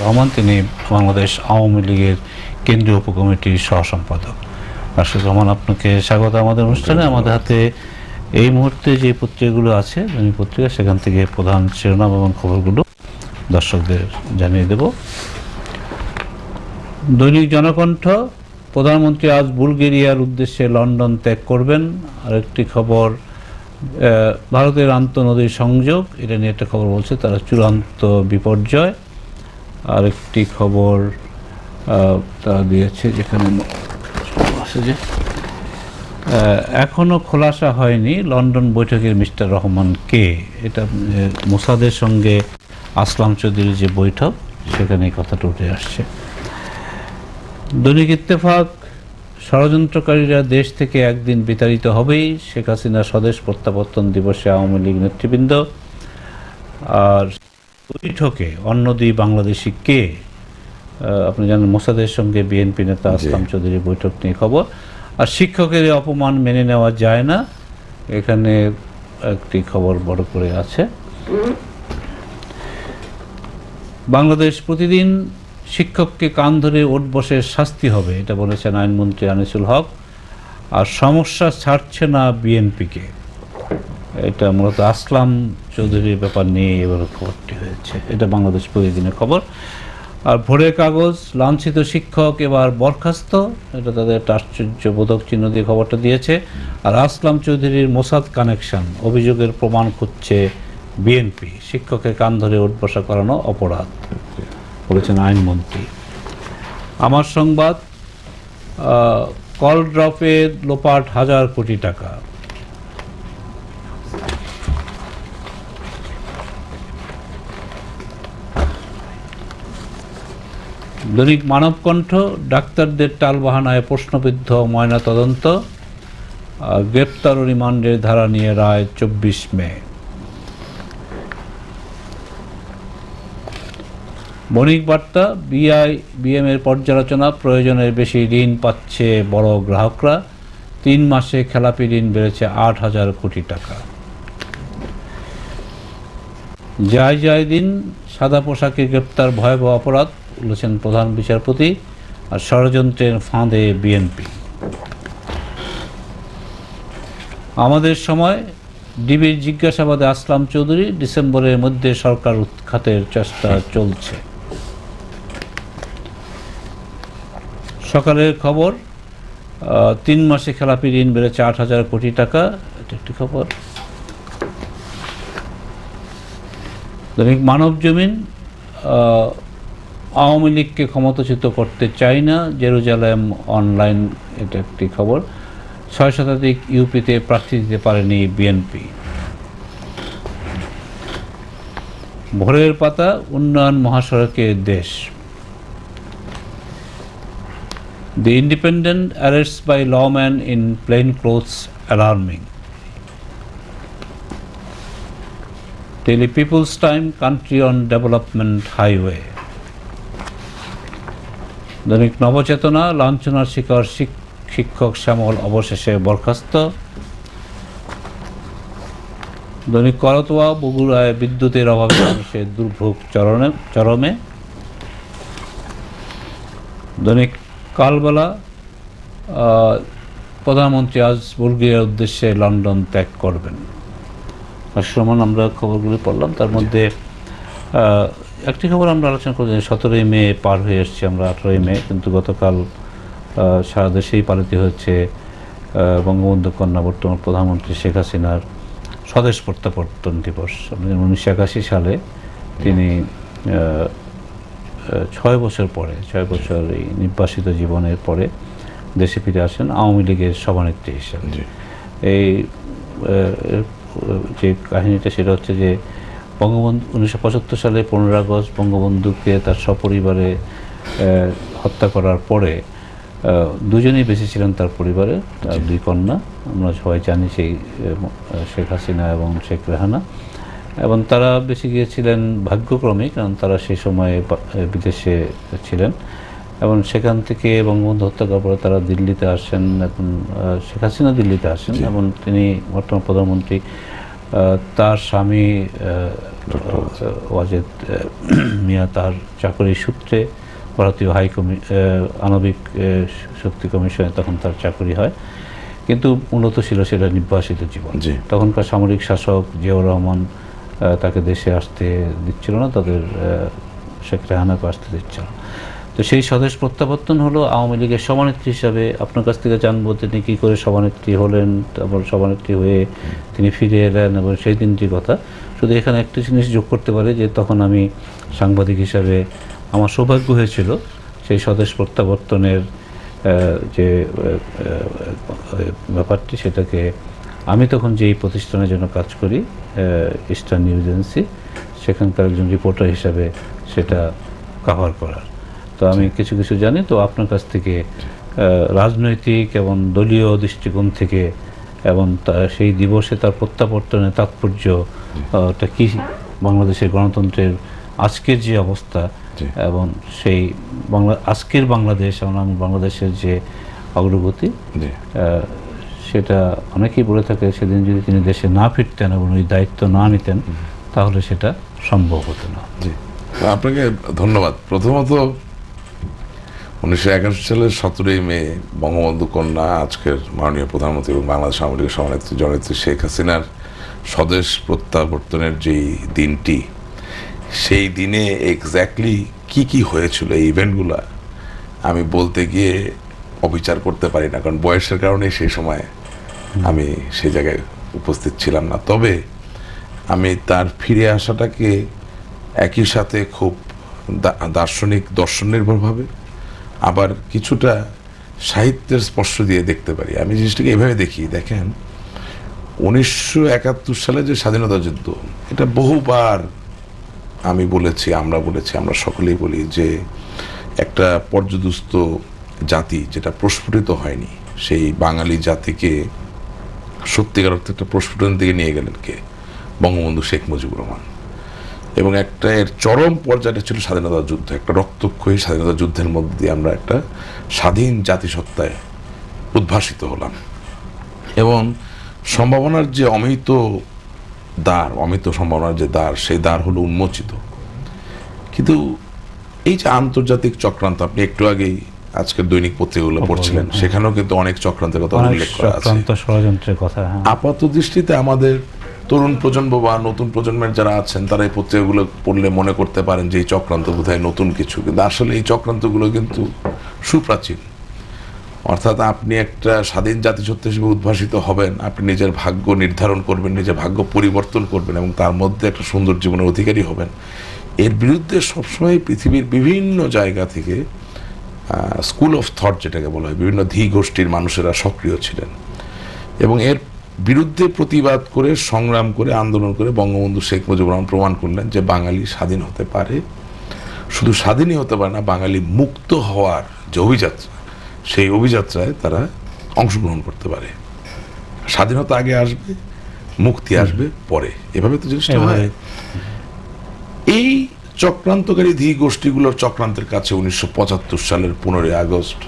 রহমান, তিনি বাংলাদেশ আওয়ামী লীগের কেন্দ্রীয় উপকমিটির সহসম্পাদক। রাশেদ রহমান, আপনাকে স্বাগত আমাদের অনুষ্ঠানে। আমাদের হাতে এই মুহূর্তে যে পত্রিকাগুলো আছে, দৈনিক পত্রিকা, সেখান থেকে প্রধান শিরোনাম এবং খবরগুলো দর্শকদের জানিয়ে দেব। দৈনিক জনকণ্ঠ, প্রধানমন্ত্রী আজ বুলগেরিয়ার উদ্দেশ্যে লন্ডন ত্যাগ করবেন। আরেকটি খবর, ভারতের আন্তঃনদী সংযোগ, এটা নিয়ে একটা খবর বলছে তারা চূড়ান্ত বিপর্যয়। আরেকটি খবর তারা দিয়েছে যেখানে আছে যে এখনও খোলাসা হয়নি লন্ডন বৈঠকের মিস্টার রহমান কে। এটা মোসাদের সঙ্গে আসলাম চৌধুরীর যে বৈঠক, সেখানে এই কথাটা উঠে আসছে। দৈনিক ইত্তেফাক, ষড়যন্ত্রকারীরা দেশ থেকে একদিন বিতাড়িত হবেই, শেখ হাসিনা স্বদেশ প্রত্যাবর্তন দিবসে আওয়ামী লীগ নেতৃবৃন্দ। আর বৈঠকে অন্য দুই বাংলাদেশি কে, আপনি জানেন মোসাদের সঙ্গে বিএনপি নেতা আসলাম চৌধুরীর বৈঠক নিয়ে খবর। আর শিক্ষকের অপমান মেনে নেওয়া যায় না, এখানে একটি খবর বড় করে আছে। বাংলাদেশ প্রতিদিন, শিক্ষককে কান ধরে ওঠ বসে শাস্তি হবে, এটা বলেছেন আইনমন্ত্রী আনিসুল হক। আর সমস্যা ছাড়ছে না বিএনপিকে, এটা মূলত আসলাম চৌধুরীর ব্যাপার নিয়ে এবার খবরটি হয়েছে। এটা বাংলাদেশ প্রতিদিনের খবর। আর ভোরের কাগজ, লাঞ্ছিত শিক্ষক এবার বরখাস্ত, এটা তাদের একটা আশ্চর্যবোধক চিহ্ন দিয়ে খবরটা দিয়েছে। আর আসলাম চৌধুরীর মোসাদ কানেকশন, অভিযোগের প্রমাণ খুঁজছে বিএনপি, শিক্ষকের কান ধরে উঠবসা করানো অপরাধ, বলেছেন আইনমন্ত্রী। আমার সংবাদ, কল ড্রপে লোপাট 1000 কোটি টাকা। দৈনিক মানবকণ্ঠ, ডাক্তারদের টালবাহানায় প্রশ্নবিদ্ধ ময়না তদন্ত, গ্রেপ্তার ও রিমান্ডের ধারা নিয়ে রায় 24 মে। বণিক বার্তা, বিএম এর পর্যালোচনা, প্রয়োজনের বেশি ঋণ পাচ্ছে বড় গ্রাহকরা, 3 মাসে খেলাপি ঋণ বেড়েছে 8000 কোটি টাকা। জয় দিন, সাদা পোশাকে গ্রেপ্তার ভয়াবহ অপরাধ, বলেছেন প্রধান বিচারপতি। আর ষড়যন্ত্রের ফাঁদে বিএনপি। আমাদের সময়, ডিবির জিজ্ঞাসাবাদে আসলাম চৌধুরী, ডিসেম্বরের মধ্যে সরকার উৎখাতের চেষ্টা চলছে। সকালের খবর, 3 মাসে খেলাপি ঋণ বেড়েছে 8000 কোটি টাকা, এটা একটি খবর। দৈনিক মানব জমিন, আওয়ামী লীগকে ক্ষমতাচ্যুত করতে চাই না, জেরুজালেম অনলাইন, এটা একটি খবর। 6 শতাধিক ইউপিতে প্রার্থী দিতে পারেনি বিএনপি। ভোরের পাতা, উন্নয়ন মহাসড়কের দেশ। The Independent, arrests by lawman in plain clothes alarming. Daily People's Time, country on development highway. দৈনিক নবচেতনা, লাঞ্ছনার শিকার শিক্ষক শ্যামল অবশেষে বরখাস্ত। দৈনিক করতোয়া, বগুড়ায় বিদ্যুতের অভাবে মানুষের দুর্ভোগ চরমে। দৈনিক কালবেলা, প্রধানমন্ত্রী আজ বুলগেরিয়ার উদ্দেশ্যে লন্ডন ত্যাগ করবেন। সমান আমরা খবরগুলি পড়লাম, তার মধ্যে একটি খবর আমরা আলোচনা করি। 17ই মে পার হয়ে এসছি আমরা, 18ই মে, কিন্তু গতকাল সারা দেশেই পালিত হচ্ছে বঙ্গবন্ধু কন্যা বর্তমান প্রধানমন্ত্রী শেখ হাসিনার স্বদেশ প্রত্যাবর্তন দিবস। 1981 সালে তিনি 6 বছর এই নির্বাসিত জীবনের পরে দেশে ফিরে আসেন আওয়ামী লীগের সভানেত্রী হিসাবে। এই যে কাহিনীটা, সেটা হচ্ছে যে বঙ্গবন্ধু 1975 সালে 15 আগস্ট বঙ্গবন্ধুকে তার সপরিবারে হত্যা করার পরে দুজনেই বেঁচে ছিলেন তার পরিবারে, তার 2 কন্যা। আমরা সবাই জানি সেই শেখ হাসিনা এবং শেখ রেহানা, এবং তারা বেঁচে গিয়েছিলেন ভাগ্যক্রমে, কারণ তারা সেই সময়ে বিদেশে ছিলেন। এবং সেখান থেকে বঙ্গবন্ধু হত্যা করার পরে তারা দিল্লিতে আসেন, এখন শেখ হাসিনা দিল্লিতে আসেন এবং তিনি বর্তমান প্রধানমন্ত্রী তার স্বামী ওয়াজেদ মিয়া তার চাকরির সূত্রে ভারতীয় আণবিক শক্তি কমিশনে তখন তার চাকরি হয়, কিন্তু মূলত ছিল সেটা নির্বাসিত জীবন। তখনকার সামরিক শাসক জিয়াউর রহমান তাকে দেশে আসতে দিচ্ছিল না, তাদের শেখ রেহানাকে আসতে দিচ্ছিল না। তো সেই স্বদেশ প্রত্যাবর্তন হলো আওয়ামী লীগের সভানেত্রী হিসাবে। আপনার কাছ থেকে জানবো তিনি কী করে সভানেত্রী হলেন, তারপর সভানেত্রী হয়ে তিনি ফিরে এলেন এবং সেই দিনটির কথা। শুধু এখানে একটা জিনিস যোগ করতে পারে যে তখন আমি সাংবাদিক হিসাবে আমার সৌভাগ্য হয়েছিল সেই স্বদেশ প্রত্যাবর্তনের যে ব্যাপারটি, সেটাকে আমি তখন যেই প্রতিষ্ঠানের জন্য কাজ করি ইস্টার্ন নিউজ এজেন্সি, সেখানকার একজন রিপোর্টার হিসাবে সেটা কভার করার। তো আমি কিছু কিছু জানি। তো আপনার কাছ থেকে রাজনৈতিক এবং দলীয় দৃষ্টিকোণ থেকে এবং সেই দিবসে তার প্রত্যাবর্তনের তাৎপর্যটা কী, বাংলাদেশের গণতন্ত্রের আজকের যে অবস্থা এবং সেই আজকের বাংলাদেশ এবং বাংলাদেশের যে অগ্রগতি, সেটা অনেকেই বলে থাকে সেদিন যদি তিনি দেশে না ফিরতেন এবং ওই দায়িত্ব না নিতেন তাহলে সেটা সম্ভব হতো না। আপনাকে ধন্যবাদ। প্রথমত 1981 সালের 17 মে বঙ্গবন্ধু কন্যা আজকের মাননীয় প্রধানমন্ত্রী এবং বাংলাদেশ আওয়ামী লীগের সভানেত্রী জননেত্রী শেখ হাসিনার স্বদেশ প্রত্যাবর্তনের যেই দিনটি, সেই দিনে এক্স্যাক্টলি কি কি হয়েছিল এই ইভেন্টগুলো আমি বলতে গিয়ে অবিচার করতে পারি না, কারণ বয়সের কারণে সেই সময় আমি সেই জায়গায় উপস্থিত ছিলাম না। তবে আমি তার ফিরে আসাটাকে একই সাথে খুব দর্শন নির্ভরভাবে আবার কিছুটা সাহিত্যের স্পর্শ দিয়ে দেখতে পারি। আমি জিনিসটাকে এভাবে দেখি, দেখেন 1971 সালে যে স্বাধীনতা যুদ্ধ, এটা বহুবার আমি বলেছি, আমরা সকলেই বলি যে একটা পর্যদুস্ত জাতি যেটা প্রস্ফুটিত হয়নি, সেই বাঙালি জাতিকে সত্যিকার অর্থে একটা প্রস্ফুটন দিকে নিয়ে গেলেন কে? বঙ্গবন্ধু শেখ মুজিবুর রহমান। এবং একটা এর চরম পর্যায়টা ছিল স্বাধীনতা যুদ্ধ, একটা রক্তক্ষয়ী স্বাধীনতা যুদ্ধের মধ্যে দিয়ে আমরা একটা স্বাধীন জাতিসত্তায় উদ্ভাসিত হলাম। এবং সম্ভাবনার যে অমিত সম্ভাবনার যে দ্বার, সেই দ্বার হলো উন্মোচিত। কিন্তু এই যে আন্তর্জাতিক চক্রান্ত, আপনি একটু আগেই আজকের দৈনিক পত্রিকাগুলো পড়ছিলেন, সেখানেও কিন্তু অনেক চক্রান্তের কথা উল্লেখ করা আছে, ষড়যন্ত্রের কথা। আপাত দৃষ্টিতে আমাদের তরুণ প্রজন্ম বা নতুন প্রজন্মের যারা আছেন তারা এই পত্রিকাগুলো পড়লে মনে করতে পারেন যে এই চক্রান্ত বোধহয় নতুন কিছু, কিন্তু আসলে এই চক্রান্তগুলো কিন্তু সুপ্রাচীন। অর্থাৎ আপনি একটা স্বাধীন জাতিসত্তা হিসেবে উদ্ভাসিত হবেন, আপনি নিজের ভাগ্য নির্ধারণ করবেন, নিজের ভাগ্য পরিবর্তন করবেন এবং তার মধ্যে একটা সুন্দর জীবনের অধিকারী হবেন। এর বিরুদ্ধে সবসময় পৃথিবীর বিভিন্ন জায়গা থেকে স্কুল অফ থট যেটাকে বলা হয়, বিভিন্ন ধী গোষ্ঠীর মানুষেরা সক্রিয় ছিলেন এবং এর বিরুদ্ধে প্রতিবাদ করে, সংগ্রাম করে, আন্দোলন করে বঙ্গবন্ধু শেখ মুজিবুর রহমান প্রমাণ করলেন যে বাঙালি স্বাধীন হতে পারে। শুধু স্বাধীনই হতে পারে না, বাঙালি মুক্ত হওয়ার যে অভিযাত্রা, সেই অভিযাত্রায় তারা অংশগ্রহণ করতে পারে। স্বাধীনতা আগে আসবে, মুক্তি আসবে পরে, এভাবে তো জিনিসটা হয়। এই চক্রান্তকারী ধী গোষ্ঠীগুলোর চক্রান্তের কাছে 1975 সালের 15 আগস্ট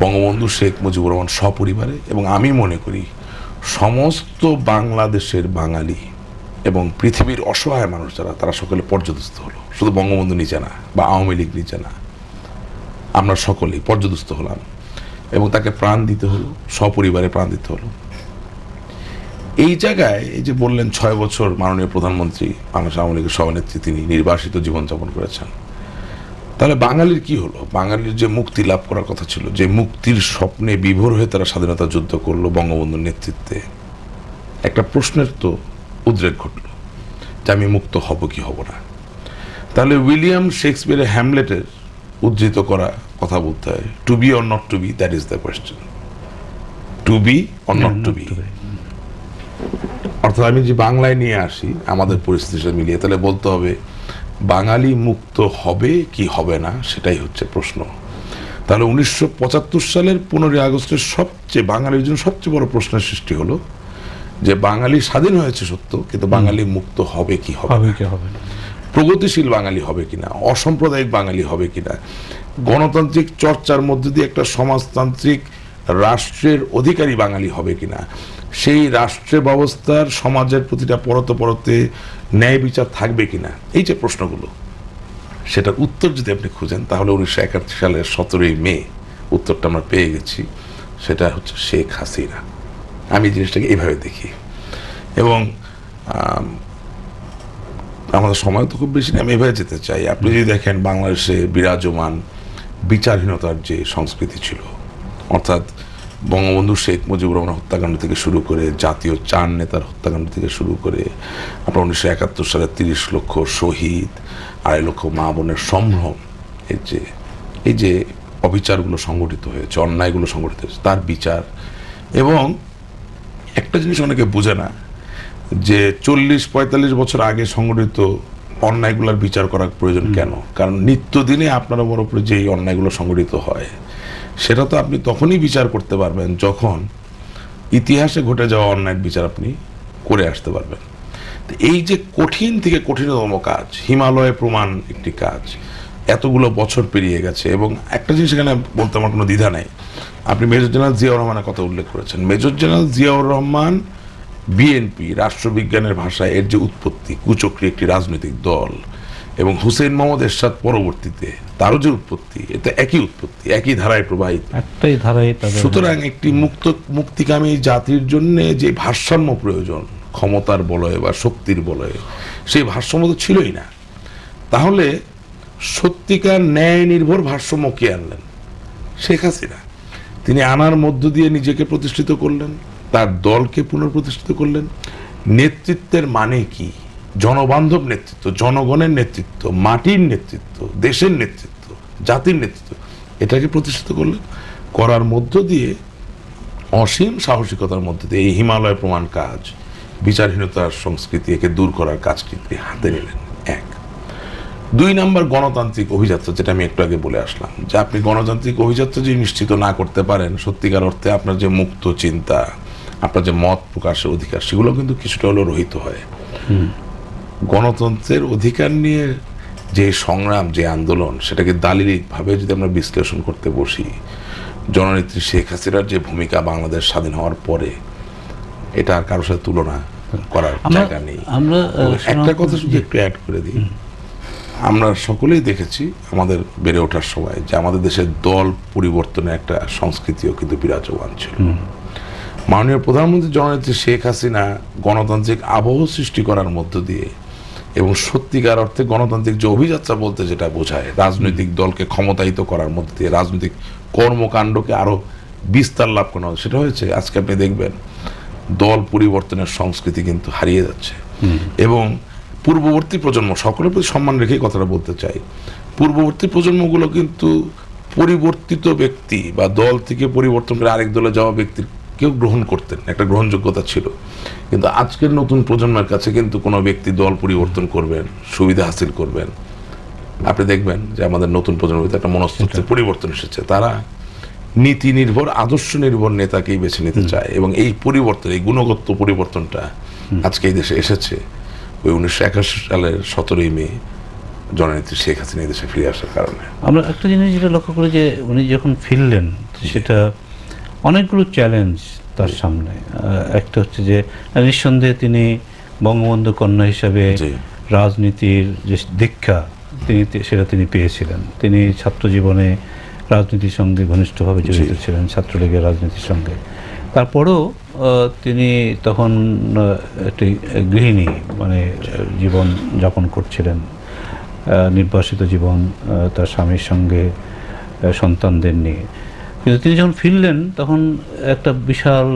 বঙ্গবন্ধু শেখ মুজিবুর রহমান সপরিবারে, এবং আমি মনে করি সমস্ত বাংলাদেশের বাঙালি এবং পৃথিবীর অসহায় মানুষ যারা, তারা সকলে পর্যদস্ত হলো। শুধু বঙ্গবন্ধু নিজে না বা আওয়ামী লীগ নিজে না, আমরা সকলেই পর্যদস্ত হলাম এবং তাকে প্রাণ দিতে হলো, সপরিবারে প্রাণ দিতে হলো। এই জায়গায় এই যে বললেন 6 বছর মাননীয় প্রধানমন্ত্রী বাংলাদেশ আওয়ামী লীগের সভানেত্রী তিনি নির্বাসিত জীবনযাপন করেছেন, তাহলে বাঙালির কি হলো? বাঙালির যে মুক্তি লাভ করার কথা ছিল, যে মুক্তির স্বপ্নে বিভোর হয়ে তারা স্বাধীনতা যুদ্ধ করলো বঙ্গবন্ধুর নেতৃত্বে, একটা প্রশ্নের তো উদ্রেক ঘটলো যে আমি মুক্ত হব কি হব না। তাহলে উইলিয়াম শেক্সপিয়ারের হ্যামলেটের উদ্ধৃত করা কথা বলতে হয়, to be or not to be, that is the question. To be or not to be, অর্থাৎ আমি যে বাংলায় নিয়ে আসি আমাদের পরিস্থিতির সাথে মিলিয়ে, তাহলে বলতে হবে বাঙালি মুক্ত হবে কি হবে না, সেটাই হচ্ছে প্রশ্ন। তাহলে 1975 সালের 15 আগস্টের বাঙালির জন্য সবচেয়ে বড় প্রশ্নের সৃষ্টি হলো যে বাঙালি স্বাধীন হয়েছে সত্য, কিন্তু বাঙালি মুক্ত হবে কি হবে না, প্রগতিশীল বাঙালি হবে কিনা, অসাম্প্রদায়িক বাঙালি হবে কিনা, গণতান্ত্রিক চর্চার মধ্যে দিয়ে একটা সমাজতান্ত্রিক রাষ্ট্রের অধিকারী বাঙালি হবে কিনা, সেই রাষ্ট্রের ব্যবস্থার সমাজের প্রতিটা পরতে পরতে ন্যায় বিচার থাকবে কিনা, এই যে প্রশ্নগুলো, সেটার উত্তর যদি আপনি খুঁজেন তাহলে 1971 সালের 17ই মে উত্তরটা আমরা পেয়ে গেছি। সেটা হচ্ছে শেখ হাসিনা। আমি জিনিসটাকে এইভাবে দেখি। এবং আমাদের সময় তো খুব বেশি নেই, আমি এভাবে যেতে চাই। আপনি যদি দেখেন বাংলাদেশে বিরাজমান বিচারহীনতার যে সংস্কৃতি ছিল, অর্থাৎ বঙ্গবন্ধু শেখ মুজিবুর রহমান হত্যাকাণ্ড থেকে শুরু করে জাতীয় 4 নেতার হত্যাকাণ্ড থেকে শুরু করে আপনার 1971 সালে 30 লক্ষ শহীদ, 2.5 লক্ষ মা বোনের সম্ভ্রম, এই যে অবিচারগুলো সংগঠিত হয়েছে, অন্যায়গুলো সংগঠিত হয়েছে, তার বিচার। এবং একটা জিনিস অনেকে বোঝে না যে 40-45 বছর আগে সংগঠিত অন্যায়গুলোর বিচার করার প্রয়োজন কেন। কারণ নিত্যদিনে আপনার ওপর উপরে যে অন্যায়গুলো সংগঠিত হয় সেটা তো আপনি তখনই বিচার করতে পারবেন যখন ইতিহাসে ঘটে যাওয়া অন্যায়ের বিচার আপনি করে আসতে পারবেন। এই যে কঠিন থেকে কঠিনতম কাজ, হিমালয় প্রমাণ একটি কাজ, এতগুলো বছর পেরিয়ে গেছে। এবং একটা জিনিস এখানে বলতে আমার কোনো দ্বিধা নেই, আপনি মেজর জেনারেল জিয়াউর রহমানের কথা উল্লেখ করেছেন। Major general Ziaur Rahman BNP, রাষ্ট্রবিজ্ঞানের ভাষায় এর যে উৎপত্তি, কুচক্রী একটি রাজনৈতিক দল, এবং হুসেইন মোহাম্মদ এরশাদ পরবর্তীতে তারও যে উৎপত্তি, এটা একই উৎপত্তি, একই ধারায় প্রবাহিত, একটাই ধারায়। সুতরাং একটি মুক্তিকামী জাতির জন্য যে ভারসাম্য প্রয়োজন ক্ষমতার বলয়ে বা শক্তির বলয়ে, সেই ভারসাম্য তো ছিলই না। তাহলে সত্যিকার ন্যায় নির্ভর ভারসাম্য কে আনলেন? শেখ হাসিনা। তিনি আনার মধ্য দিয়ে নিজেকে প্রতিষ্ঠিত করলেন, তার দলকে পুনঃপ্রতিষ্ঠিত করলেন। নেতৃত্বের মানে কি? জনবান্ধব নেতৃত্ব, জনগণের নেতৃত্ব, মাটির নেতৃত্ব, দেশের নেতৃত্ব, জাতির নেতৃত্ব, এটাকে প্রতিষ্ঠিত করলেন। করার মধ্য দিয়ে অসীম সাহসিকতার মধ্যে দিয়ে এই হিমালয় প্রমাণ কাজ, বিচারহীনতার সংস্কৃতি, একে দূর করার কাজটি হাতে নিলেন। 1 2 নম্বর গণতান্ত্রিক অভিযাত্রা, যেটা আমি একটু আগে বলে আসলাম, যে আপনি গণতান্ত্রিক অভিযাত্রা যদি নিশ্চিত না করতে পারেন, সত্যিকার অর্থে আপনার যে মুক্ত চিন্তা, আপনার যে মত প্রকাশের অধিকার, সেগুলো কিন্তু কিছুটা হলেও রহিত হয়। গণতন্ত্রের অধিকার নিয়ে যে সংগ্রাম, যে আন্দোলন, সেটাকে দালিলিকভাবে যদি আমরা বিশ্লেষণ করতে বসি, জননেত্রী শেখ হাসিনার যে ভূমিকা বাংলাদেশ স্বাধীন হওয়ার পরে, এটা আর কারোর সাথে তুলনা করার জায়গা নেই। একটা কথা শুধু একটু অ্যাড করে দিই, আমরা সকলেই দেখেছি আমাদের বেড়ে ওঠার সময় যে আমাদের দেশের দল পরিবর্তনের একটা সংস্কৃতিও কিন্তু বিরাজমান ছিল। মাননীয় প্রধানমন্ত্রী জননেত্রী শেখ হাসিনা গণতান্ত্রিক আবহ সৃষ্টি করার মধ্য দিয়ে এবং সত্যিকার অর্থে গণতান্ত্রিক যে অভিযাত্রা বলতে যেটা বোঝায়, রাজনৈতিক দলকে ক্ষমতায়িত করার মধ্য দিয়ে রাজনৈতিক কর্মকাণ্ডকে আরো বিস্তার লাভ করা, সেটা হয়েছে। আজকে আপনি দেখবেন দল পরিবর্তনের সংস্কৃতি কিন্তু হারিয়ে যাচ্ছে। এবং পূর্ববর্তী প্রজন্ম, সকলের প্রতি সম্মান রেখে কথাটা বলতে চাই, পূর্ববর্তী প্রজন্মগুলো কিন্তু পরিবর্তিত ব্যক্তি বা দল থেকে পরিবর্তন করে আরেক দলে যাওয়া ব্যক্তির কেউ গ্রহণ করতেন, একটা গ্রহণযোগ্যতা ছিল। কিন্তু আজকের নতুন প্রজন্মের কাছে কিন্তু কোনো ব্যক্তি দল পরিবর্তন করবেন, সুবিধা হাসিল করবেন, আপনি দেখবেন যে আমাদের নতুন প্রজন্মের একটা মনস্তত্ত্বের পরিবর্তন এসেছে। তারা নীতি নির্ভর, আদর্শ নির্ভর নেতাকেই বেছে নিতে চায়। এবং এই পরিবর্তন, এই গুণগত পরিবর্তনটা আজকে এই দেশে এসেছে ওই 1981 সালের 17ই মে জননেত্রী শেখ হাসিনা এই দেশে ফিরে আসার কারণে। আমরা একটা জিনিস যেটা লক্ষ্য করি যে উনি যখন ফিরলেন, সেটা অনেকগুলো চ্যালেঞ্জ তার সামনে। একটা হচ্ছে যে নিঃসন্দেহে তিনি বঙ্গবন্ধু কন্যা হিসাবে রাজনীতির যে দীক্ষা সেটা তিনি পেয়েছিলেন। তিনি ছাত্র জীবনে রাজনীতির সঙ্গে ঘনিষ্ঠভাবে জড়িত ছিলেন, ছাত্রলীগের রাজনীতির সঙ্গে। তারপরেও তিনি তখন একটি গৃহিণী মানে জীবন যাপন করছিলেন, নির্বাসিত জীবন, তার স্বামীর সঙ্গে, সন্তানদের নিয়ে। কিন্তু তিনি যখন ফিরলেন তখন একটা বিশাল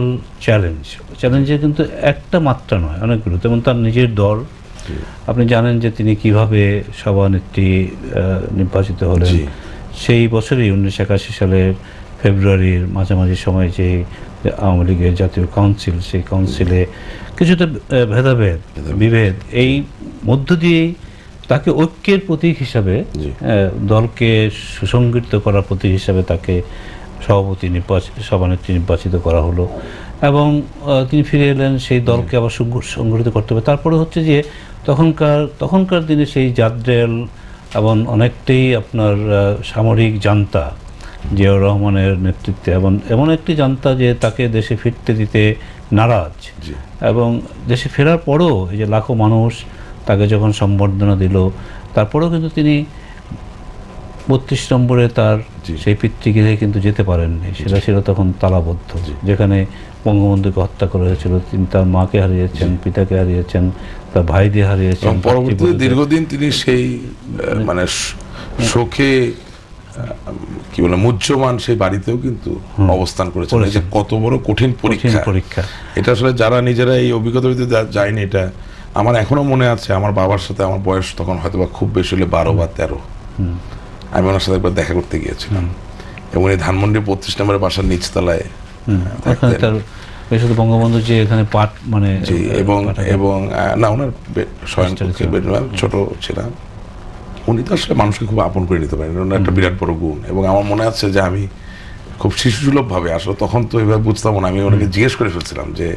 চ্যালেঞ্জের কিন্তু একটা মাত্রা নয়, অনেকগুলো। যেমন তার নিজের দল, আপনি জানেন যে তিনি কিভাবে সভানেত্রী নির্বাচিত হলেন। সেই বছরই 1981 সালের ফেব্রুয়ারির মাঝামাঝি সময় যে আওয়ামী লীগের জাতীয় কাউন্সিল, সেই কাউন্সিলে কিছুটা বিভেদ, এই মধ্য দিয়েই তাকে ঐক্যের প্রতীক হিসাবে, দলকে সুসংগঠিত করার প্রতীক হিসাবে তাকে সভানেত্রী নির্বাচিত করা হলো। এবং তিনি ফিরে এলেন সেই দলকে আবার সংগঠিত করতে হবে। তারপরে হচ্ছে যে তখনকার দিনে সেই জাদ্রেল এবং অনেকটাই আপনার সামরিক জান্তা, জিয়াউর রহমানের নেতৃত্বে, এবং এমন একটি জান্তা যে তাকে দেশে ফিরতে দিতে নারাজ, জি। এবং দেশে ফেরার পরও এই যে লাখো মানুষ তাকে যখন সম্বর্ধনা দিল, তারপরেও কিন্তু তিনি 32 নম্বরে তার জি। সেই পিতৃগৃহে কিন্তু যেতে পারেননি। সেটা ছিল তখন তালাবদ্ধ, যেখানে বঙ্গবন্ধুকে হত্যা করা হয়েছিল। তিনি তার মাকে হারিয়েছেন, পিতাকে হারিয়েছেন, তার ভাইদের হারিয়েছেন। এবং পরবর্তীতে দীর্ঘদিন তিনি সেই মানে শোকে কি বলে মুহ্যমান সেই বাড়িতেও কিন্তু অবস্থান করেছেন। এই যে কত বড় কঠিন পরীক্ষা, এটা আসলে যারা নিজেরা এই অভিজ্ঞতা যায়নি, এটা আমার এখনো মনে আছে। আমার বাবার সাথে আমার বয়স তখন হয়তো বা খুব বেশি হলে 12 বা 13, আমি ওনার সাথে একবার দেখা করতে গিয়েছিলাম, এবং এই ধানমন্ডির 35 নম্বরের বাসার নিচতলায় তার শুধু বঙ্গবন্ধু যে এখানে পাঠ মানে এবং না, ওনার শয়নকক্ষে ছোট ছিলাম। উনি তো আসলে মানুষকে খুব আপন করে নিতে পারেন, ওনার একটা বিরাট বড় গুণ। এবং আমার মনে আছে যে আমি খুব শিশুসুলভ ভাবে, আসলে তখন তো এভাবে বুঝতাম না, আমি ওনাকে জিজ্ঞেস করে ফেলছিলাম যে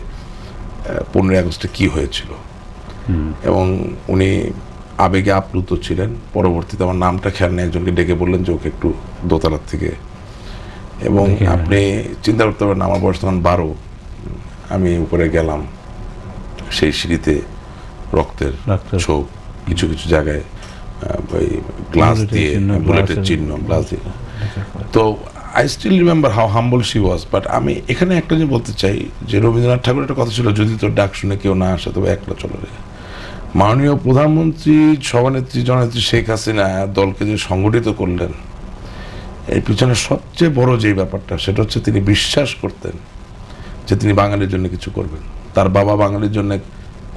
15ই আগস্টে কি হয়েছিল, এবং উনি আবেগে আপ্লুত ছিলেন। পরবর্তীতে আমার নামটা খেয়াল নেই, একজনকে ডেকে বললেন যে ওকে একটু দোতলার থেকে, এবং আপনি চিন্তা করতে পারেন আমার বয়স তখন 12, আমি উপরে গেলাম, সেই সিঁড়িতে রক্তের ছোপ, কিছু কিছু জায়গায় ওই গ্লাস দিয়ে, বুলেটের চিহ্ন গ্লাস দিয়ে। তো I still remember how humble she was. But আমি এখানে একটা জিনিস বলতে চাই যে রবীন্দ্রনাথ ঠাকুরের একটা কথা ছিল, যদি তোর ডাক শুনে কেউ না আসে তবে একলা চলে রে। মাননীয় প্রধানমন্ত্রী সভানেত্রী জননেত্রী শেখ হাসিনা দলকে যে সংগঠিত করলেন, এর পিছনে সবচেয়ে বড় যে ব্যাপারটা, সেটা হচ্ছে তিনি বিশ্বাস করতেন যে তিনি বাঙালির জন্য কিছু করবেন। তার বাবা বাঙালির জন্য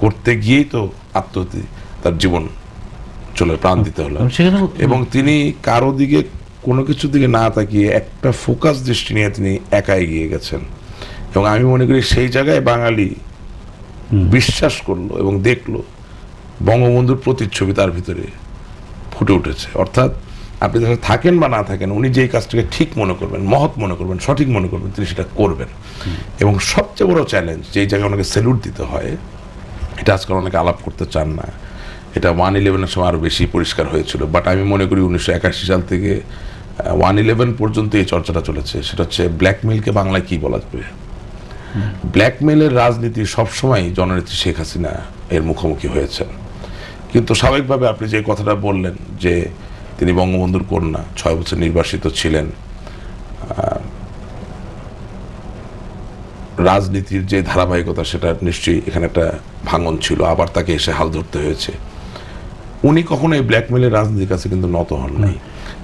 করতে গিয়েই তো আত্মহত্যা, তার জীবন চলে, প্রাণ দিতে হলো। এবং তিনি কারো দিকে কোনো কিছুর দিকে না তাকিয়ে একটা ফোকাস দৃষ্টি নিয়ে তিনি একা এগিয়ে গেছেন। এবং আমি মনে করি সেই জায়গায় বাঙালি বিশ্বাস করলো এবং দেখলো বঙ্গবন্ধুর প্রতিচ্ছবি তার ভিতরে ফুটে উঠেছে। অর্থাৎ আপনি যারা থাকেন বা না থাকেন, উনি যেই কাজটাকে ঠিক মনে করবেন, মহৎ মনে করবেন, সঠিক মনে করবেন, তিনি সেটা করবেন। এবং সবচেয়ে বড় চ্যালেঞ্জ, যেই জায়গায় ওনাকে স্যালুট দিতে হয়, এটা আজকাল অনেকে আলাপ করতে চান না, এটা 1/11 সময় আরও বেশি পরিষ্কার হয়েছিল। বাট আমি মনে করি 1981 সাল থেকে 1/11 পর্যন্ত এই চর্চাটা চলেছে। সেটা হচ্ছে ব্ল্যাকমেইলকে বাংলায় কি বলা যাবে। ব্ল্যাকমেইলের রাজনীতি সবসময় জননেত্রী শেখ হাসিনা এর মুখোমুখি হয়েছেন। কিন্তু স্বাভাবিকভাবে আপনি যে কথাটা বললেন যে তিনি বঙ্গবন্ধুর কন্যা, 6 বছর নির্বাসিত ছিলেন, রাজনীতির যে ধারাবাহিকতা সেটা নিশ্চয়ই এখানে একটা ভাঙন ছিল, আবার তাকে এসে হাল ধরতে হয়েছে। উনি কখনো এই ব্ল্যাকমেইলের রাজনীতির কাছে কিন্তু নত হন নাই,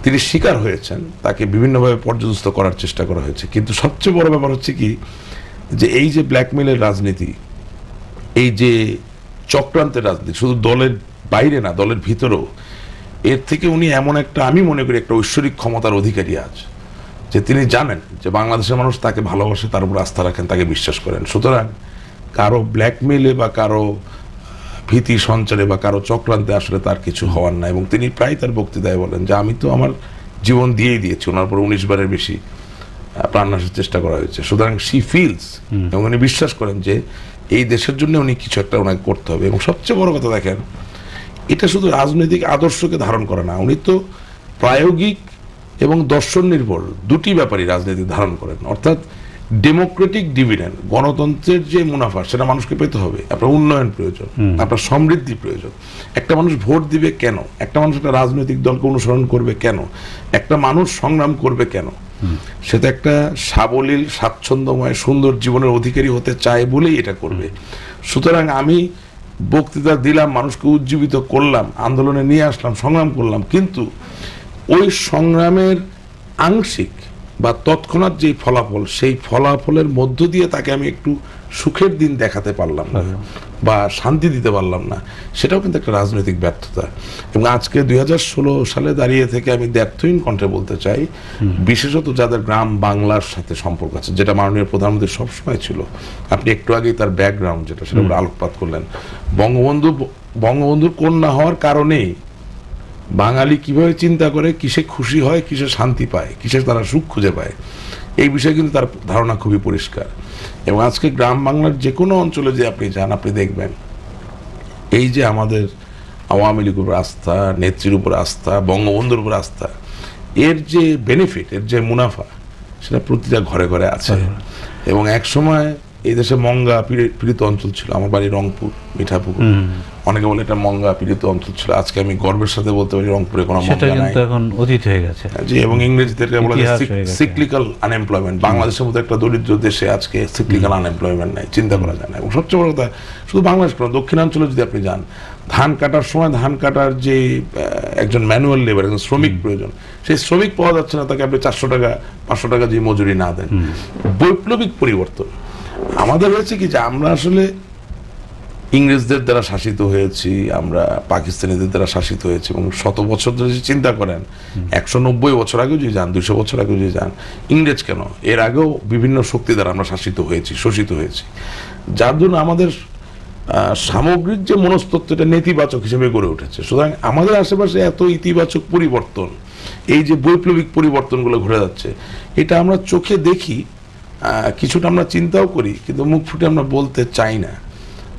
তিনি শিকার হয়েছেন, তাকে বিভিন্নভাবে পর্যদস্ত করার চেষ্টা করা হয়েছে। কিন্তু সবচেয়ে বড় ব্যাপার হচ্ছে কি, যে এই যে ব্ল্যাকমেইলের রাজনীতি, এই যে চক্রান্তের রাজনীতি, শুধু দলের বাইরে না, দলের ভিতরেও, এর থেকে উনি এমন একটা, আমি মনে করি একটা ঐশ্বরিক ক্ষমতার অধিকারী আজ, যে তিনি জানেন যে বাংলাদেশের মানুষ তাকে ভালোবাসে, তার উপর আস্থা রাখেন, তাকে বিশ্বাস করেন। সুতরাং কারো ব্ল্যাকমেইলে বা কারো ভীতি সঞ্চারে বা কারো চক্রান্তে আসলে তার কিছু হওয়ার না। এবং তিনি প্রায় তার বক্তৃতায় বলেন যে আমি তো আমার জীবন দিয়েই দিয়েছি, ওনার পর 19 বারের বেশি প্রাণনাশের চেষ্টা করা হয়েছে। সুতরাং শি ফিলস, এবং উনি বিশ্বাস করেন যে এই দেশের জন্য উনি কিছু একটা ওনাকে করতে হবে। এবং সবচেয়ে বড় কথা দেখেন, এটা শুধু রাজনৈতিক আদর্শকে ধারণ করে না, উনি তো প্রায়োগিক এবং দর্শন নির্ভর দুটি ব্যাপারই রাজনীতি ধারণ করেন। অর্থাৎ ডেমোক্রেটিক ডিভিডেন্ড, গণতন্ত্রের যে মুনাফা, সেটা মানুষকে পেতে হবে। আপনার উন্নয়ন প্রয়োজন, আপনার সমৃদ্ধি প্রয়োজন। একটা মানুষ ভোট দিবে কেন? একটা মানুষ একটা রাজনৈতিক দলকে অনুসরণ করবে কেন? একটা মানুষ সংগ্রাম করবে কেন? সেটা একটা সাবলীল, স্বাচ্ছন্দ্যময়, সুন্দর জীবনের অধিকারী হতে চায় বলেই এটা করবে। সুতরাং আমি বক্তৃতা দিলাম, মানুষকে উজ্জীবিত করলাম, আন্দোলনে নিয়ে আসলাম, সংগ্রাম করলাম, কিন্তু ওই সংগ্রামের আংশিক বা তৎক্ষণাৎ যেই ফলাফল, সেই ফলাফলের মধ্য দিয়ে তাকে আমি একটু সুখের দিন দেখাতে পারলাম না বা শান্তি দিতে পারলাম না, সেটাও কিন্তু একটা রাজনৈতিক ব্যর্থতা। এবং আজকে 2016 সালে দাঁড়িয়ে থেকে আমি দ্ব্যর্থহীন কণ্ঠে বলতে চাই, বিশেষত যাদের গ্রাম বাংলার সাথে সম্পর্ক আছে, যেটা মাননীয় প্রধানমন্ত্রী সবসময় ছিল, আপনি একটু আগেই তার ব্যাকগ্রাউন্ড যেটা, সেটা উপর আলোকপাত করলেন। বঙ্গবন্ধুর কন্যা হওয়ার কারণেই বাঙালি কিভাবে চিন্তা করে, কিসে খুশি হয়, কিসে শান্তি পায়, কিসে তারা সুখ খুঁজে পায়, এই বিষয়ে কিন্তু তার ধারণা খুবই পরিষ্কার। এবং আজকে গ্রাম বাংলার যে কোনো অঞ্চলে যে আপনি যান, আপনি দেখবেন এই যে আমাদের আওয়ামী লীগের উপর আস্থা, নেত্রীর উপর আস্থা, বঙ্গবন্ধুর উপর আস্থা, এর যে বেনিফিট, এর যে মুনাফা, সেটা প্রতিটা ঘরে ঘরে আছে। এবং এক সময় এই দেশে মঙ্গা পীড়িত অঞ্চল ছিল। আমার বাড়ি রংপুর, মিঠাপুকুর। অনেকে বলে এটা মঙ্গা পীড়িত অঞ্চল ছিল। আজকে আমি গর্বের সাথে বলতে পারি রংপুরে কোনো সেটা মঙ্গা নাই। কিন্তু এখন অতীত হয়ে গেছে। জি, এবং ইংরেজিতে বলা ইতিহাস হয়ে গেছে। সিক্লিক্যাল আনএমপ্লয়মেন্ট। বাংলাদেশের মতো একটা দরিদ্র দেশে আজকে সিক্লিক্যাল আনএমপ্লয়মেন্ট নাই, চিন্তা করা যায় না। এবং সবচেয়ে বড় কথা, শুধু বাংলাদেশ কেন, দক্ষিণাঞ্চলে যদি আপনি যান, ধান কাটার সময় ধান কাটার যে একজন ম্যানুয়াল লেবার, একজন শ্রমিক প্রয়োজন, সেই শ্রমিক পাওয়া যাচ্ছে না। তাকে আপনি 400 টাকা 500 টাকা যে মজুরি না দেন। বৈপ্লবিক পরিবর্তন আমাদের হয়েছে কি, যে আমরা আসলে ইংরেজদের দ্বারা শাসিত হয়েছি, আমরা পাকিস্তানিদের দ্বারা শাসিত হয়েছি। এবং শত বছর ধরে যদি চিন্তা করেন, 190 বছর আগেও যদি যান, 200 বছর আগেও যদি যান, ইংরেজ কেন, এর আগেও বিভিন্ন শক্তি দ্বারা আমরা শাসিত হয়েছি, শোষিত হয়েছি। যার জন্য আমাদের সামগ্রিক যে মনস্তত্ত্ব, এটা নেতিবাচক হিসেবে গড়ে উঠেছে। সুতরাং আমাদের আশেপাশে এত ইতিবাচক পরিবর্তন, এই যে বৈপ্লবিক পরিবর্তনগুলো ঘটে যাচ্ছে, এটা আমরা চোখে দেখি, কিছুটা আমরা চিন্তাও করি, কিন্তু মুখ ফুটে আমরা বলতে চাই না।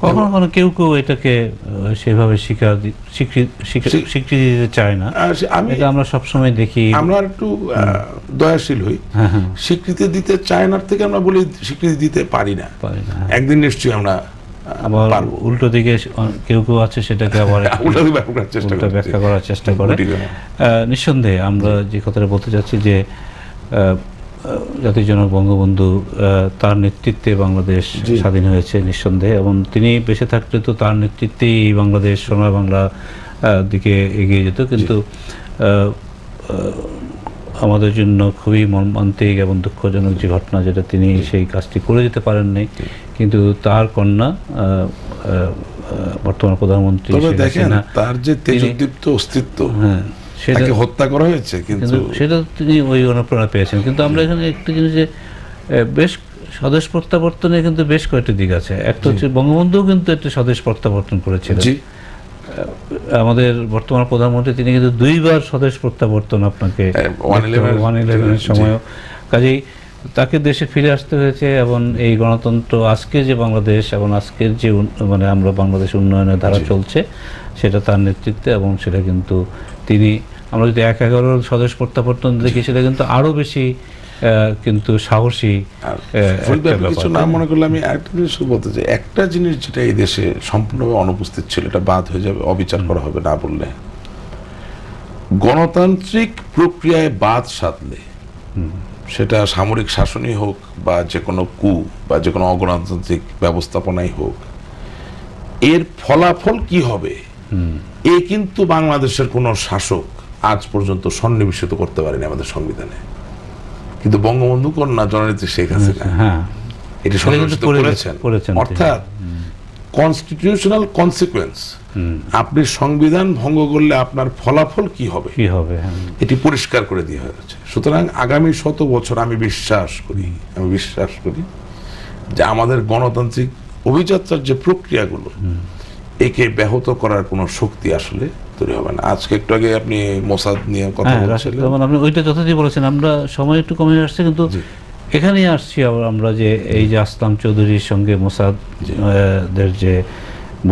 কখনো কখনো কেউ কেউ এটাকে সেভাবে স্বীকৃতি দিতে চায় না। এটা আমরা সবসময় দেখি। আমরা একটু দয়াশীল হই, স্বীকৃতি দিতে চায় না থেকে আমরা বলি স্বীকৃতি দিতে পারি না। একদিন নিশ্চয়ই আমরা আবার উল্টো দিকে কেউ কেউ আছে সেটাকে আবার উল্টা ব্যাখ্যা করার চেষ্টা করে। নিঃসন্দেহে আমরা যে কথাটা বলতে চাচ্ছি যে জাতির জনক বঙ্গবন্ধু, তার নেতৃত্বে বাংলাদেশ স্বাধীন হয়েছে নিঃসন্দেহে, এবং তিনি বেঁচে থাকলে তো তার নেতৃত্বেই বাংলাদেশ সোনার বাংলা দিকে এগিয়ে যেত। কিন্তু আমাদের জন্য খুবই মর্মান্তিক এবং দুঃখজনক যে ঘটনা, যেটা তিনি সেই কাজটি করে যেতে পারেন নাই। কিন্তু তার কন্যা বর্তমান প্রধানমন্ত্রী, তার যে তেজোদ্দীপ্ত অস্তিত্ব, সেটাকে হত্যা করা হয়েছে, কিন্তু সেটা তিনি ওই অনুপ্রেরণা পেয়েছেন। কিন্তু আমরা এখানে একটা জিনিস, যে বেশ স্বদেশ প্রত্যাবর্তনে কিন্তু বেশ কয়েকটি দিক আছে। একটা হচ্ছে বঙ্গবন্ধু কিন্তু একটা স্বদেশ প্রত্যাবর্তন করেছিলেন। আমাদের বর্তমান প্রধানমন্ত্রী তিনি কিন্তু 2 বার স্বদেশ প্রত্যাবর্তন, আপনাকে 1/11 সময়ও, কাজেই তাকে দেশে ফিরে আসতে হয়েছে। এবং এই গণতন্ত্র, আজকে যে বাংলাদেশ এবং আজকের যে মানে আমরা বাংলাদেশ উন্নয়নের ধারা চলছে, সেটা তার নেতৃত্বে। এবং সেটা কিন্তু তিনি, আমরা যদি 1/11 স্বদেশ প্রত্যাবর্তন দেখি, সেটা কিন্তু আরো বেশি কিন্তু সাহসী কিছু না মনে করলে। আমি একটা জিনিস বলতে চাই, একটা জিনিস যেটা এই দেশে সম্পূর্ণভাবে অনুপস্থিত ছিল, এটা বাদ হয়ে যাবে, অবিচার করা হবে না বললে। গণতান্ত্রিক প্রক্রিয়ায় বাদ সাধলে, সেটা সামরিক শাসনই হোক বা যে কোনো বা যে কোনো অগণতান্ত্রিক ব্যবস্থাপনাই হোক, এর ফলাফল কি হবে, এ কিন্তু বাংলাদেশের কোনো শাসক আজ পর্যন্ত সন্নিবেশিত করতে পারেনি আমাদের সংবিধানে। কিন্তু বঙ্গবন্ধু কন্যা জননেত্রী শেখ হাসিনা এটি সন্নিবেশিত করেছেন। অর্থাৎ কনস্টিটিউশনাল কনসিকুয়েন্স, আপনি সংবিধান ভঙ্গ করলে আপনার ফলাফল কি হবে এটি পরিষ্কার করে দেওয়া হয়েছে। সুতরাং আগামী 100 বছর আমি বিশ্বাস করি যে আমাদের গণতান্ত্রিক অভিযাত্রার যে প্রক্রিয়াগুলো, একে ব্যাহত করার কোনো শক্তি আসলে তৈরি হবে না। আজকে একটু আগে আপনি মোসাদ নিয়ে কথা বলছিলেন, আপনি ওইটা যথাযথ বলেছেন। আমরা সময় একটু কমে আসছে, কিন্তু এখানেই আসছি আমরা, যে এই যে আসলাম চৌধুরীর সঙ্গে মোসাদের যে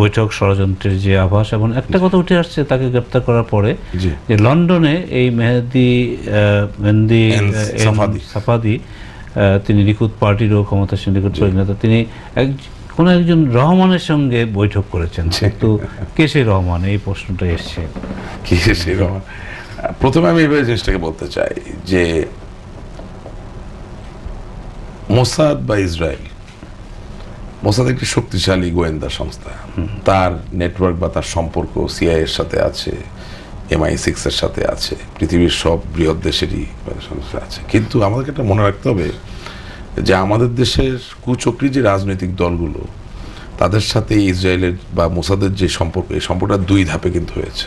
বৈঠক, ষড়যন্ত্রের যে আভাস, এবং একটা কথা উঠে আসছে তাকে গ্রেপ্তার করার পরে, যে লন্ডনে এই মেহেদি সাফাদি, তিনি লিকুদ পার্টিরও ক্ষমতাসীন লিকুদ পার্টির নেতা, তিনি কোন একজন রহমানের সঙ্গে বৈঠক করেছেন। কিন্তু কে সেই রহমান, এই প্রশ্নটা এসছে। কে সেই রহমান? প্রথমে আমি এইভাবে জিনিসটাকে বলতে চাই যে মোসাদ বা ইসরায়েল, মোসাদ একটি শক্তিশালী গোয়েন্দা সংস্থা। তার নেটওয়ার্ক বা তার সম্পর্ক সিআইএ এর সাথে আছে, MI6 এর সাথে আছে, পৃথিবীর সব বৃহৎ দেশেরই সাথে আছে। কিন্তু আমাদেরকে এটা মনে রাখতে হবে যে আমাদের দেশের কুচক্রী যে রাজনৈতিক দলগুলো, তাদের সাথে ইসরায়েলের বা মোসাদের যে সম্পর্ক, এই সম্পর্কটা 2 ধাপে কিন্তু হয়েছে।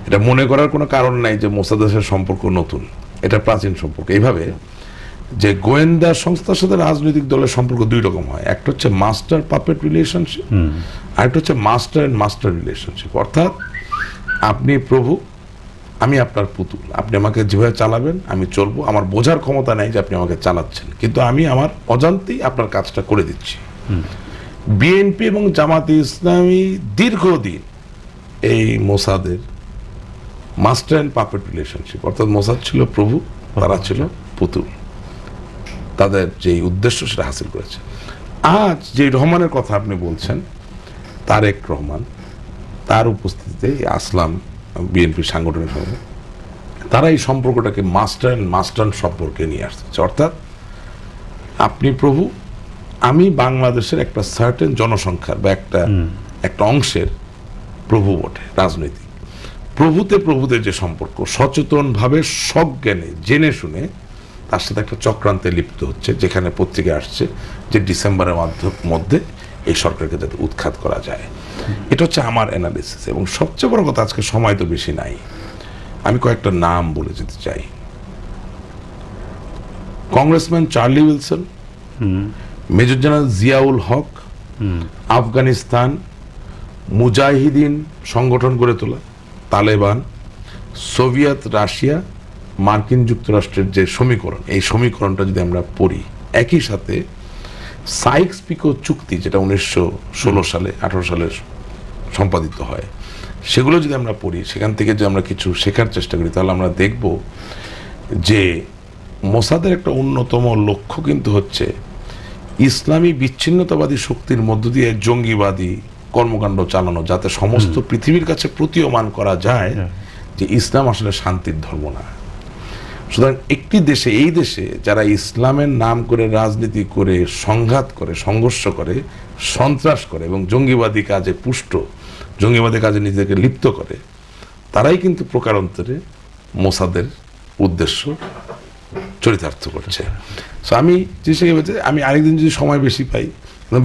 এটা মনে করার কোনো কারণ নাই যে মোসাদের সাথে সম্পর্ক নতুন, এটা প্রাচীন সম্পর্ক। এইভাবে যে গোয়েন্দা সংস্থার সাথে রাজনৈতিক দলের সম্পর্ক 2 রকম হয়। একটা হচ্ছে মাস্টার পাপেট রিলেশনশিপ, আর একটা হচ্ছে মাস্টার অ্যান্ড মাস্টার রিলেশনশিপ। অর্থাৎ আপনি প্রভু, আমি আপনার পুতুল, আপনি আমাকে যেভাবে চালাবেন আমি চলবো। আমার বোঝার ক্ষমতা নাই যে আপনি আমাকে চালাচ্ছেন, কিন্তু আমি আমার অজান্তেই আপনার কাজটা করে দিচ্ছি। বিএনপি এবং জামাতে ইসলামী দীর্ঘদিন এই মোসাদের মাস্টার অ্যান্ড পাপেট রিলেশনশিপ, অর্থাৎ মোসাদ ছিল প্রভু, তারা ছিল পুতুল। তাদের যে উদ্দেশ্য সেটা হাসিল করেছে। আজ যে রহমানের কথা আপনি বলছেন, তারেক রহমান, তার উপস্থিতিতে আসলাম বিএনপির সাংগঠনিক সঙ্গে তারা এই সম্পর্কটাকে মাস্টার অ্যান্ড মাস্টার সম্পর্কে নিয়ে আসছে। অর্থাৎ আপনি প্রভু, আমি বাংলাদেশের একটা সার্টেন জনসংখ্যার বা একটা অংশের প্রভু বটে। রাজনৈতিক প্রভুতে যে সম্পর্ক, সচেতনভাবে সজ্ঞানে জেনে শুনে তার সাথে একটা চক্রান্তে লিপ্ত হচ্ছে, যেখানে পত্রিকা আসছে যে ডিসেম্বরের মধ্যে এই সরকারকে যাতে উৎখাত করা যায়। এটা হচ্ছে আমার অ্যানালিসিস। এবং সবচেয়ে বড় কথা, আজকে সময় তো বেশি নাই, আমি কয়েকটা নাম বলে যেতে চাই। Congressman Charlie Wilson, major general Ziaul Haq, Afghanistan মুজাহিদিন সংগঠন গড়ে তোলা, তালেবান, সোভিয়েত রাশিয়া, মার্কিন যুক্তরাষ্ট্রের যে সমীকরণ, এই সমীকরণটা যদি আমরা পড়ি, একই সাথে সাইক্স পিকো চুক্তি, যেটা 1916 সালে 18 সালে সম্পাদিত হয়, সেগুলো যদি আমরা পড়ি, সেখান থেকে যদি আমরা কিছু শেখার চেষ্টা করি, তাহলে আমরা দেখব যে মোসাদের একটা অন্যতম লক্ষ্য কিন্তু হচ্ছে ইসলামী বিচ্ছিন্নতাবাদী শক্তির মধ্য দিয়ে জঙ্গিবাদী কর্মকাণ্ড চালানো, যাতে সমস্ত পৃথিবীর কাছে প্রতীয়মান করা যায় যে ইসলাম আসলে শান্তির ধর্ম না। সুতরাং একটি দেশে, এই দেশে যারা ইসলামের নাম করে রাজনীতি করে, সংঘাত করে, সংঘর্ষ করে, সন্ত্রাস করে এবং জঙ্গিবাদী কাজে জঙ্গিবাদী কাজে নিজেদেরকে লিপ্ত করে, তারাই কিন্তু প্রকারান্তরে মোসাদের উদ্দেশ্য চরিতার্থ করছে। সো আমি আমি আরেকদিন যদি সময় বেশি পাই,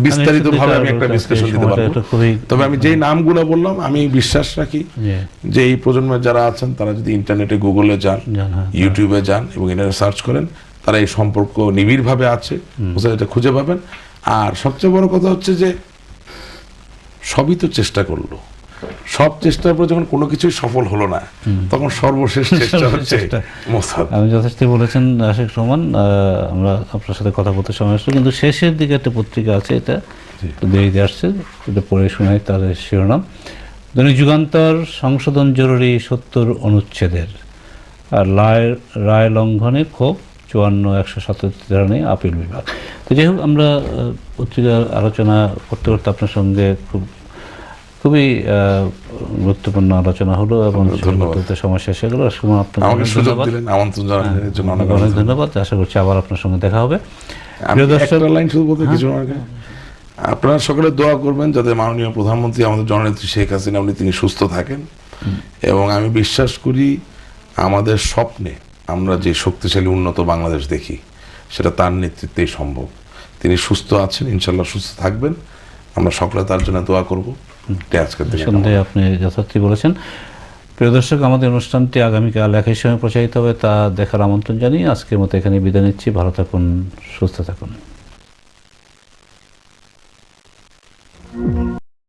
বিস্তারিত ভাবে আমি একটা বিশ্লেষণ দিতে পারবো। তবে আমি যেই নামগুলো বললাম, আমি বিশ্বাস রাখি যে এই প্রজন্মের যারা আছেন, তারা যদি ইন্টারনেটে, গুগলে যান, ইউটিউবে যান এবং ইন্টারনেট সার্চ করেন, তারা এই সম্পর্ক নিবিড়ভাবে আছে, এটা খুঁজে পাবেন। আর সবচেয়ে বড় কথা হচ্ছে যে সবই তো চেষ্টা করলো, সব চেষ্টার পর যখন কোনো কিছুই সফল হলো না, তখন সর্বশেষ চেষ্টা হচ্ছে মোসাদ। আমি যথেষ্ট বলেছেন আশিক রহমান। আমরা আপনার সাথে কথা বলতে সময় আসলো, কিন্তু শেষের দিকে একটা পত্রিকা আছে, এটা একটু দেরিতে আসছে, এটা পড়ে শোনাই তাদের শিরোনাম। দৈনিক যুগান্তর, সংশোধন জরুরি 70 অনুচ্ছেদের, আর রায় লঙ্ঘনে ক্ষোভ 54-177 ধারা আপিল বিভাগ। তো যাই হোক, আমরা পত্রিকার আলোচনা করতে করতে আপনার সঙ্গে খুবই গুরুত্বপূর্ণ আলোচনা হলো এবং সময় শেষ হয়ে গেল। আপনাকে অনেক ধন্যবাদ। আশা করছি আবার আপনার সঙ্গে দেখা হবে। আপনারা সকলে দোয়া করবেন যাতে মাননীয় প্রধানমন্ত্রী, আমাদের জননেত্রী শেখ হাসিনা, তিনি সুস্থ থাকেন। এবং আমি বিশ্বাস করি আমাদের স্বপ্নে আমরা যে শক্তিশালী উন্নত বাংলাদেশ দেখি, সেটা তার নেতৃত্বেই সম্ভব। তিনি সুস্থ আছেন, ইনশাল্লাহ সুস্থ থাকবেন। আমরা সকলে তার জন্য দোয়া করবো। সন্দেহে আপনি যথার্থই বলেছেন। প্রিয় দর্শক, আমাদের অনুষ্ঠানটি আগামীকাল একই সময় প্রচারিত হবে, তা দেখার আমন্ত্রণ জানিয়ে আজকের মতো এখানে বিদায় নিচ্ছি। ভালো থাকুন, সুস্থ থাকুন।